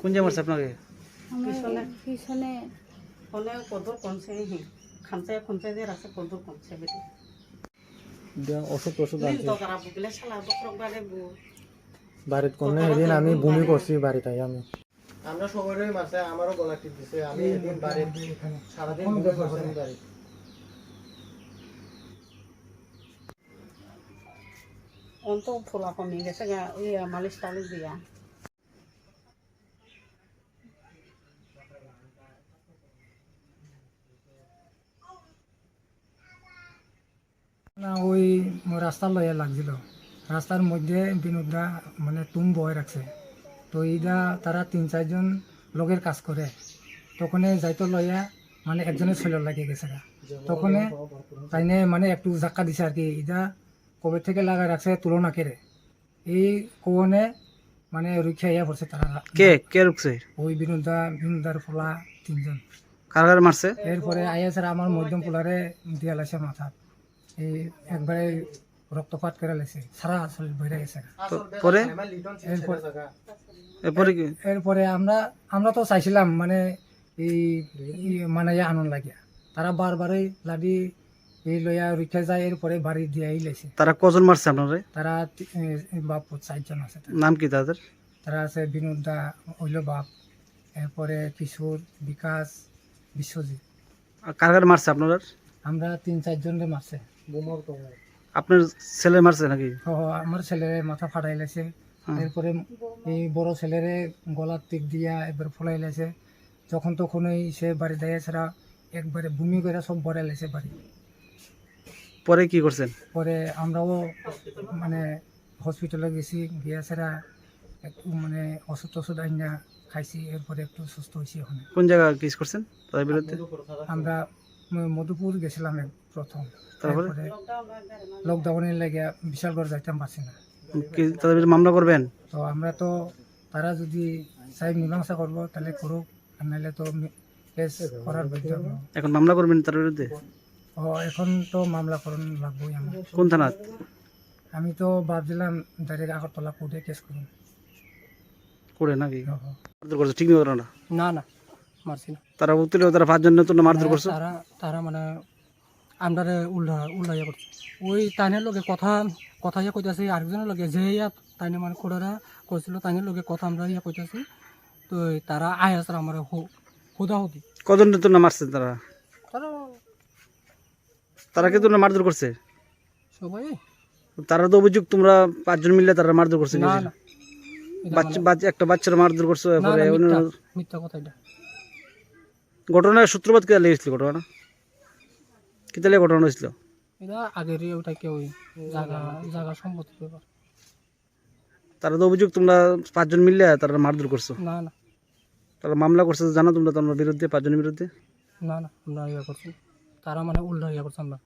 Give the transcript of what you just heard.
কোন জায়গা মারছে আপনাকে? পিছনে হলে কদর কমছে খামচায় খামচায় দিয়ে রাখছে কদর কমছে বেটি ওষুধ টষুধ আছে তো তারা বুকলে শালা বকরক বারে বাড়িতে কোন এদিন আমি বমি করছি বাড়িতে আমি আমরা সবারই মাসে আমারও গলা টিপ দিছে আমি এদিন বাড়ি সারাদিন বমি করছি বাড়ি অন্ত ফোলা কমে গেছে ওই মালিশ টালিশ দিয়া না ওই রাস্তার লইয়া লাগছিল রাস্তার মধ্যে বিনোদরা মানে তুম বয় রাখছে তো এইটা তারা 3-4 জন লোকের কাজ করে তখন যাইতো লইয়া মানে একজনের ছেলে লাগিয়ে গেছে তখন তাইনে মানে একটু ধাক্কা দিছে আর কি এটা কবে থেকে লাগা রাখছে তুলনা কেড়ে এই কোনে মানে রুখে ইয়া পড়ছে তারা কে কে রুখছে? ওই বিনোদার ফলা 3 জন কার মারছে? এরপরে আইয়াছে আমার মধ্যম পোলারে দিয়া লাগছে মাথা এই একবারে রক্তপাত করে লেছে সারা শরীর বইরে গেছে পরে এরপরে আমরা তো চাইছিলাম মানে এই মানে আনন্দ লাগিয়া তারা বারবারই লাডি এই লইয়া রুখে যায় এরপরে বাড়ি দিয়াই লেছে। তারা কজন মারছে আপনারে? তারা বাপ 4 জন আছে। নাম কি তাদের? তারা আছে বিনোদ দা হইল বাপ, এরপরে কিশোর, বিকাশ, বিশ্বজিৎ। কার মারছে আপনারা? আমরা 3-4 জনকে মারছে। আপনার ছেলে মারছে নাকি? আমার ছেলের মাথা ফাটাই লেছে, এরপরে এই বড় ছেলের গলার টিপ দিয়া একবার ফলাই লেছে, যখন তখনই সে বাড়ি দেয় ছাড়া একবারে ভূমি করে সব ভরে লেছে বাড়ি। পরে কি করছেন? পরে আমরাও মানে হসপিটালে গেছি, গিয়া ছাড়া একটু মানে ওষুধ টষুধ আইনা খাইছি, এরপরে একটু সুস্থ হয়েছি। ওখানে কোন জায়গায় কেস করছেন তাদের বিরুদ্ধে? আমরা মধুপুর গেছিলাম প্রথম, তারপরে লকডাউনের লাগে বিশালগড় যাইতাম পারছি না। তাদের বিরুদ্ধে মামলা করবেন? তো আমরা তো তারা যদি চাই মীমাংসা করবো তাহলে করুক, আর নাহলে তো কেস করার বাধ্য। এখন মামলা করবেন তার বিরুদ্ধে? এখন তো মামলা করুন লাগবোই আমার। কোন থানা? আমি তো ভাবছিলাম ডাইরেক্ট আগরতলা কোর্টে কেস করুন। করে নাকি মারধর করছে? ঠিক নেই না? না না মারছি না। তারা উত্তরে তারা 5 জন নতুন মারধর করছে। তারা মানে আমরা উল্লাইয়া করছে। ওই তাইনের লোকে কথা ইয়া কইতাছি, আরেকজনের লোকে যে ইয়া তাইনে মানে কোড়ারা করছিল তাইনের লোকে কথা আমরা ইয়া কইতাছি, তো তারা আয় আসলে আমার হুদাহুদি। কজন নতুন মারছে তারা? তারা কিন্তু মারধর করছে সবাই। তারা তো অভিযোগ তোমরা 5 জন মিলে তারা মারধর করছে। না না বাচ্চা একটা বাচ্চার মারধর করছে। মিথ্যা কথা এটা। ঘটনার সূত্রপাত কে লেগেছিল? ঘটনা কি তাহলে ঘটনা হয়েছিল? এটা আগেরই ওটা কি ওই জায়গা সম্পত্তির ব্যাপার। তারা তো অভিযোগ তোমরা 5 জন মিলে তারা মারধর করছো। না না তারা মামলা করছে জানো তোমরা তোমার বিরুদ্ধে, 5 জনের বিরুদ্ধে? না না আমরা ইয়া করছি, তারা মানে উল্টা ইয়া করছে আমরা।